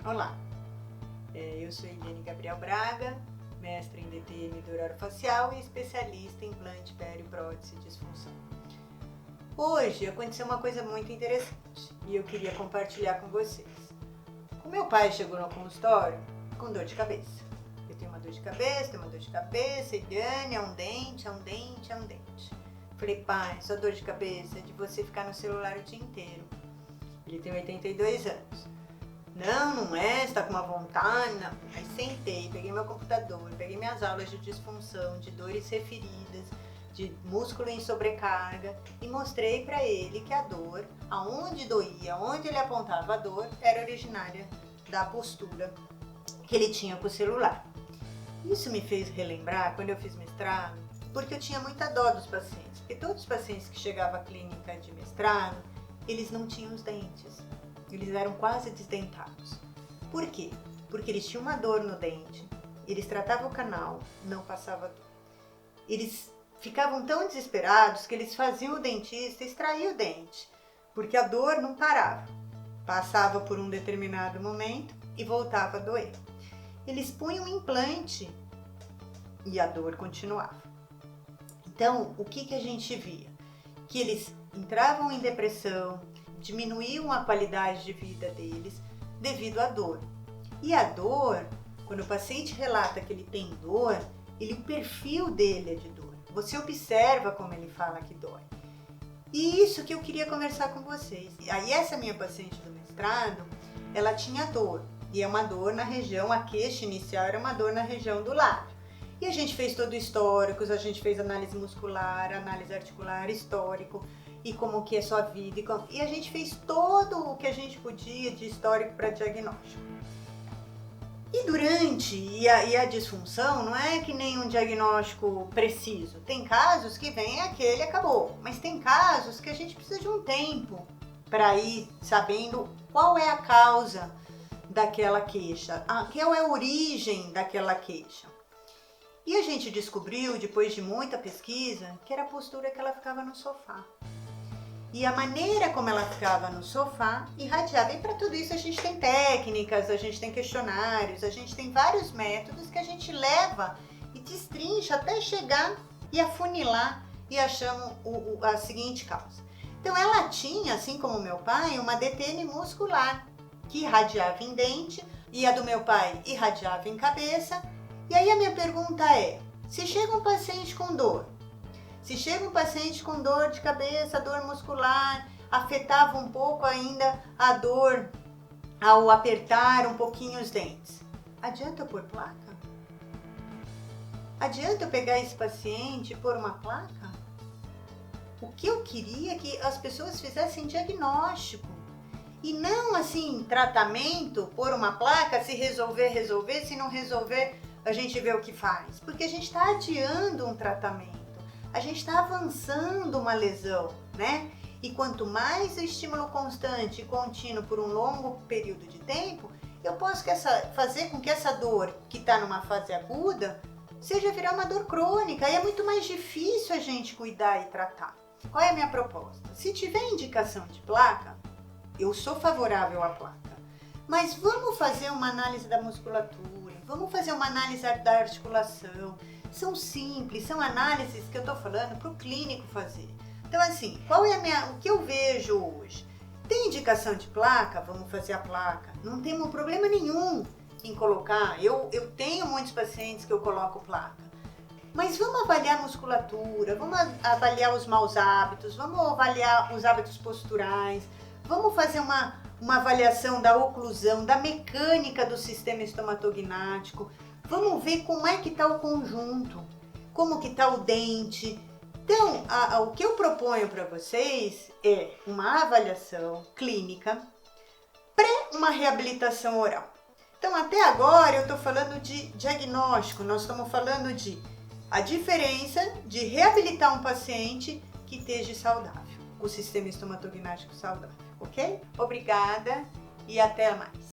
Olá, eu sou Eliane Gabriel Braga, mestre em DTM do orofacial e especialista em implante, pério, prótese e disfunção. Hoje aconteceu uma coisa muito interessante e eu queria compartilhar com vocês. O meu pai chegou no consultório com dor de cabeça. Eu tenho uma dor de cabeça, Eliane, é um dente. Falei, pai, sua dor de cabeça é de você ficar no celular o dia inteiro. Ele tem 82 anos. Não é, você tá com uma vontade, não. Aí sentei, peguei meu computador, peguei minhas aulas de disfunção, de dores referidas, de músculo em sobrecarga e mostrei para ele que a dor, aonde doía, onde ele apontava a dor, era originária da postura que ele tinha com o celular. Isso me fez relembrar quando eu fiz mestrado, porque eu tinha muita dó dos pacientes, porque todos os pacientes que chegavam à clínica de mestrado, eles não tinham os dentes. Eles eram quase desdentados. Por quê? Porque eles tinham uma dor no dente, eles tratavam o canal, não passava dor. Eles ficavam tão desesperados que eles faziam o dentista extrair o dente, porque a dor não parava. Passava por um determinado momento e voltava a doer. Eles punham um implante e a dor continuava. Então, o que a gente via? Que eles entravam em depressão, diminuíam a qualidade de vida deles devido à dor. E a dor, quando o paciente relata que ele tem dor, o perfil dele é de dor. Você observa como ele fala que dói. E isso que eu queria conversar com vocês. Aí essa minha paciente do mestrado, ela tinha dor. E é uma dor na região, a queixa inicial era uma dor na região do lábio. E a gente fez todo o histórico, a gente fez análise muscular, análise articular, histórico, e como que é sua vida, e a gente fez todo o que a gente podia de histórico para diagnóstico. E durante, e a disfunção não é que nem um diagnóstico preciso, tem casos que vem aquele acabou, mas tem casos que a gente precisa de um tempo para ir sabendo qual é a causa daquela queixa, qual é a origem daquela queixa. E a gente descobriu, depois de muita pesquisa, que era a postura que ela ficava no sofá. E a maneira como ela ficava no sofá irradiava. E para tudo isso a gente tem técnicas, a gente tem questionários, a gente tem vários métodos que a gente leva e destrincha até chegar e afunilar e achamos a seguinte causa. Então ela tinha, assim como meu pai, uma DTM muscular que irradiava em dente e a do meu pai irradiava em cabeça. E aí a minha pergunta é, se chega um paciente com dor, se chega um paciente com dor de cabeça, dor muscular, afetava um pouco ainda a dor ao apertar um pouquinho os dentes, adianta eu pôr placa? Adianta eu pegar esse paciente e pôr uma placa? O que eu queria é que as pessoas fizessem diagnóstico e não assim, tratamento, pôr uma placa, se resolver, se não resolver, a gente vê o que faz, porque a gente está adiando um tratamento, a gente está avançando uma lesão, né? E quanto mais estímulo constante e contínuo por um longo período de tempo, eu posso fazer com que essa dor que está numa fase aguda seja virar uma dor crônica, e é muito mais difícil a gente cuidar e tratar. Qual é a minha proposta? Se tiver indicação de placa, eu sou favorável à placa, mas vamos fazer uma análise da musculatura, vamos fazer uma análise da articulação. São simples, são análises que eu estou falando para o clínico fazer. Então assim, o que eu vejo hoje? Tem indicação de placa? Vamos fazer a placa. Não temos problema nenhum em colocar. Eu tenho muitos pacientes que eu coloco placa. Mas vamos avaliar a musculatura, vamos avaliar os maus hábitos, vamos avaliar os hábitos posturais, vamos fazer uma avaliação da oclusão, da mecânica do sistema estomatognático. Vamos ver como é que está o conjunto, como que está o dente. Então, o que eu proponho para vocês é uma avaliação clínica pré uma reabilitação oral. Então, até agora eu estou falando de diagnóstico, nós estamos falando de a diferença de reabilitar um paciente que esteja saudável, o sistema estomatognático saudável, ok? Obrigada e até mais.